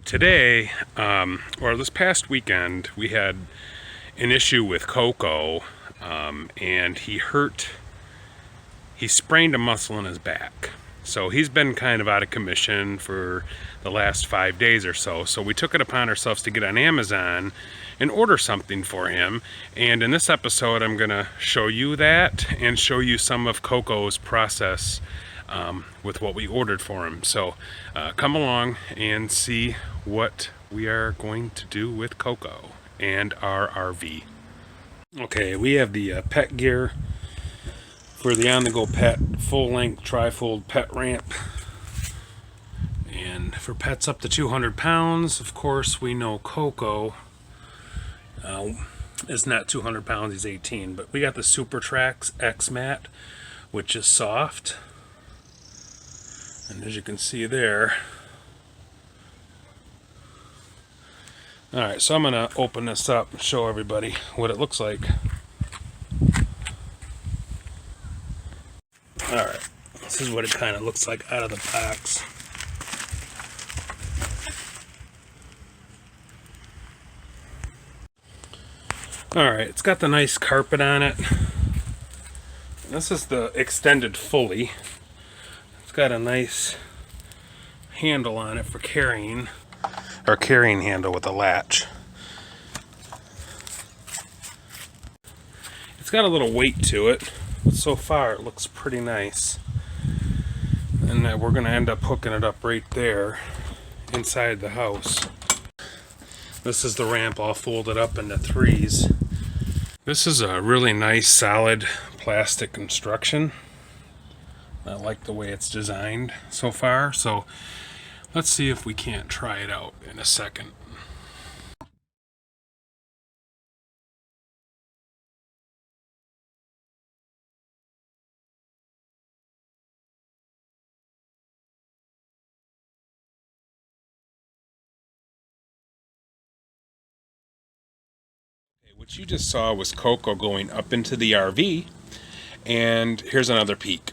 Today, or this past weekend, we had an issue with Coco, and he sprained a muscle in his back. So he's been kind of out of commission for the last 5 days or so. So we took it upon ourselves to get on Amazon and order something for him. And in this episode, I'm going to show you that and show you some of Coco's process with what we ordered for him. So come along and see what we are going to do with Coco and our RV. Okay, we have the pet gear for the on-the-go pet full-length tri-fold pet ramp, and for pets up to 200 pounds. Of course, we know Coco is not 200 pounds, he's 18, but we got the supertraX X mat, which is soft, and as you can see there. Alright, so I'm going to open this up and show everybody what it looks like. Alright, this is what it kind of looks like out of the box. Alright, it's got the nice carpet on it. This is the extended fully. It's got a nice handle on it for carrying, or carrying handle with a latch. It's got a little weight to it, but so far it looks pretty nice. And we're going to end up hooking it up right there inside the house. This is the ramp all folded up into threes. This is a really nice solid plastic construction. I like the way it's designed so far, so let's see if we can't try it out in a second. What you just saw was Coco going up into the RV, and here's another peek.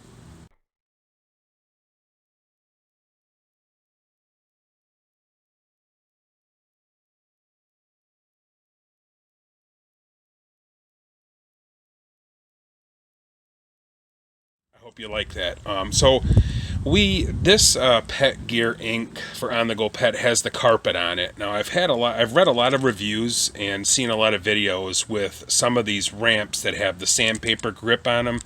I hope you like that. This Pet Gear Inc. for On The Go Pet has the carpet on it. Now I've read a lot of reviews and seen a lot of videos with some of these ramps that have the sandpaper grip on them.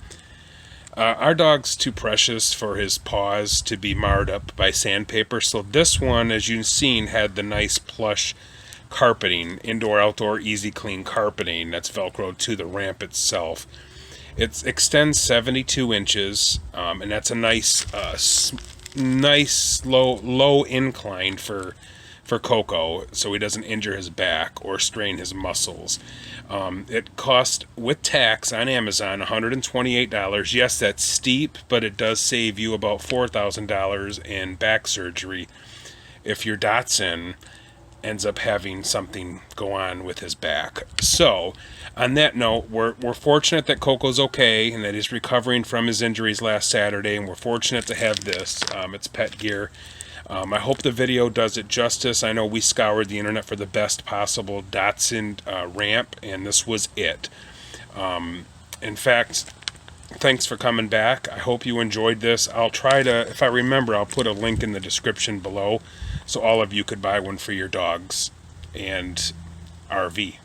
Our dog's too precious for his paws to be marred up by sandpaper, so this one, as you've seen, had the nice plush carpeting, indoor-outdoor easy clean carpeting that's velcroed to the ramp itself. It extends 72 inches, and that's a nice low incline for Coco, so he doesn't injure his back or strain his muscles. It cost, with tax on Amazon, $128. Yes, that's steep, but it does save you about $4,000 in back surgery if your Dachshund ends up having something go on with his back. So, on that note, we're fortunate that Coco's okay and that he's recovering from his injuries last Saturday, and we're fortunate to have this. It's Pet Gear. I hope the video does it justice. I know we scoured the internet for the best possible Dachshund ramp, and this was it. In fact, thanks for coming back. I hope you enjoyed this. I'll try to, if I remember, I'll put a link in the description below so all of you could buy one for your dogs and RV.